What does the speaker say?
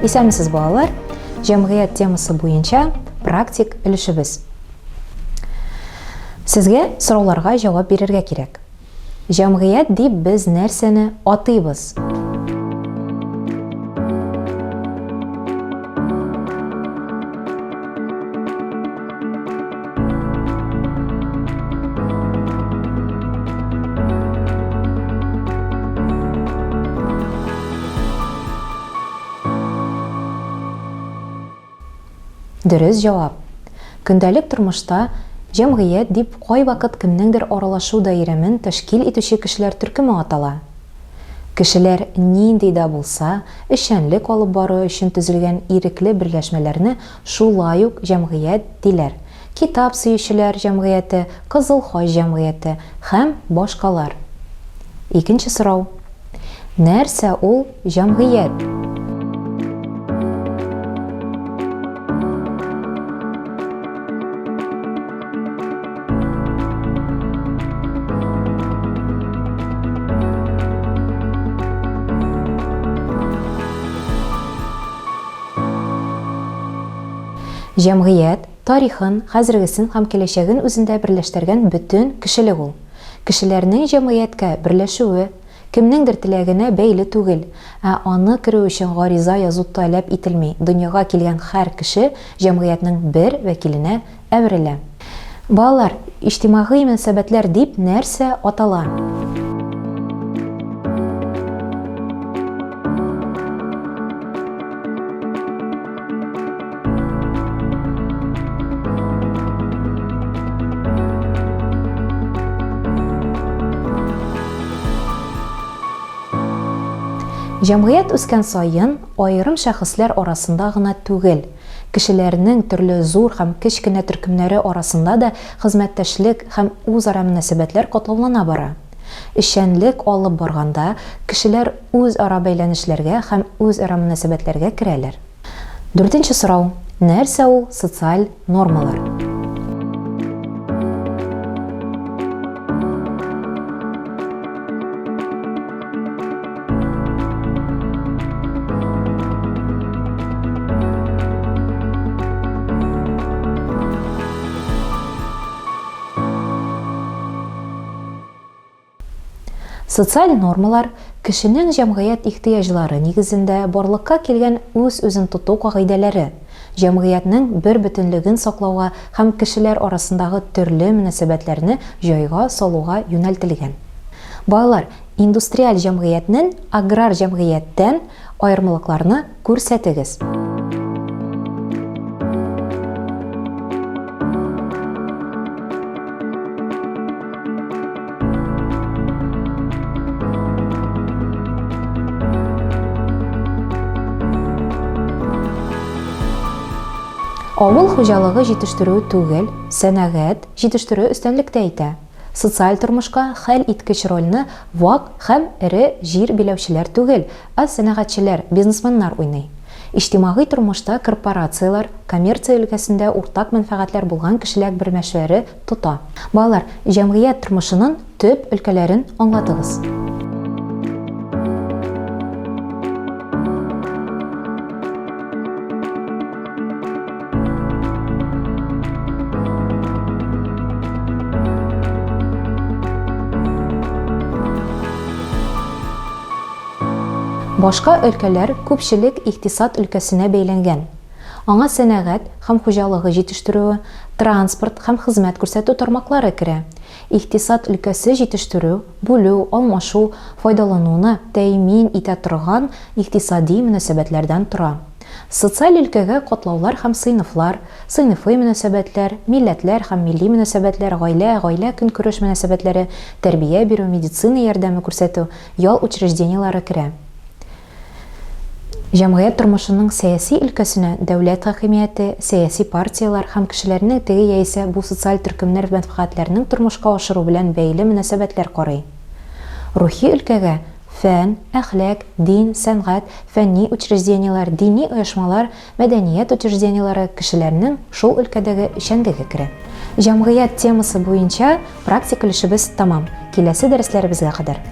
Исәнмесез балалар, җәмгыять темасы буенча практик өлешебез. Сезгә сорауларга җавап бирергә кирәк. Җәмгыять дип без нәрсәне атыйбыз? Дөрес җавап. Көндәлек тормышта җәмгыять дип кайвакыт кемнеңдер аралашу даирәмен тәшкил итүче кешеләр төркеме атала. Кешеләр нинди дә булса, эшчәнлек алып бару өчен төзелгән ирекле берләшмәләрне шулай ук җәмгыять диләр. Китап сөючеләр җәмгыяте, Кызыл Хаҗ җәмгыяте һәм башкалар. Икенче сорау. Нәрсә ул җәмгыять? Җәмгыять тарихын, хәзергесен һәм киләчәген үзендә берләштергән бөтен кешелек ул. Кешеләрнең җәмгыятькә берләшүе кемнеңдер теләгенә бәйле түгел, ә аны керү өчен гариза язу таләп ителми. Дөньяга килгән һәр кеше җәмгыятьнең бер вәкиленә әверелә. Балалар, иҗтимагый мөнәсәбәтләр дип нәрсә атала? Җәмгыять үскән саен аерым шәхесләр арасында гына түгел, кешеләрнең төрле зур һәм кечкенә төркемнәре арасында да хезмәттәшлек һәм үзара мөнәсәбәтләр катлаулана бара. Эшчәнлек алып барганда кешеләр үзара бәйләнешләргә һәм үзара мөнәсәбәтләргә керәләр. 4нче сорау. Нәрсә ул социаль нормалар? Социаль нормалар кешенең җәмгыять ихтыяҗлары нигезендә барлыкка килгән үз-үзен тоту кагыйдәләре, җәмгыятьнең бер бөтенлеген саклауга һәм кешеләр арасындагы төрле мөнәсәбәтләрне җайга салуга юнәлтелгән. Балалар, индустриаль җәмгыятьнең аграр җәмгыятьтән аермалыкларны күрсәтегез. Авыл хуҗалыгы җитештерү түгел, сәнәгать җитештерү өстенлектә итә. Социаль тормышка хәл иткеч рольне вак һәм эре җир биләүчеләр түгел, ә сәнәгатьчеләр, бизнесменнар уйный. Иҗтимагый тормышта корпорациялар, коммерция өлкәсендә уртак мәнфәгатьләр булган кешеләр берләшүләре тота. Балалар, җәмгыять тормышының төп өлкәләрен аңлатыгыз. Башка өлкәләр күпчелек икътисад өлкәсенә бәйләнгән. Аңа сәнәгать һәм хуҗалыгы җитештерү, транспорт һәм хезмәт күрсәтү тармаклары керә. Икътисад өлкәсе җитештерү, бүлү, алмашу, файдалануны тәэмин итә торган икътисади мөнәсәбәтләрдән тора. Социаль өлкәгә катлаулар һәм сыйныфлар, сыйныфый мөнәсәбәтләр, милләтләр һәм милли мөнәсәбәтләр, гаилә көнкүреш мөнәсәбәтләре, тәрбия бирү, медицина ярдәме күрсәтү, ял учреждениялары керә. Җәмгыять тормышының сәяси өлкәсенә дәүләт хакимияте, сәяси партиялар һәм кешеләрнең теге яисә бу социаль төркемнәр мәнфәгатьләрен тормышка ашыру белән бәйле мөнәсәбәтләр карый. Рухи өлкәгә фән, әхлак, дин, сәнгать, фәнни учреждениялар, дини оешмалар, мәдәният учреждениялары кешеләрнең шул өлкәдәге эшчәнлеге керә. Җәмгыять темасы буенча практик өлешебез тамам. Киләсе дәресләребезгә кадәр.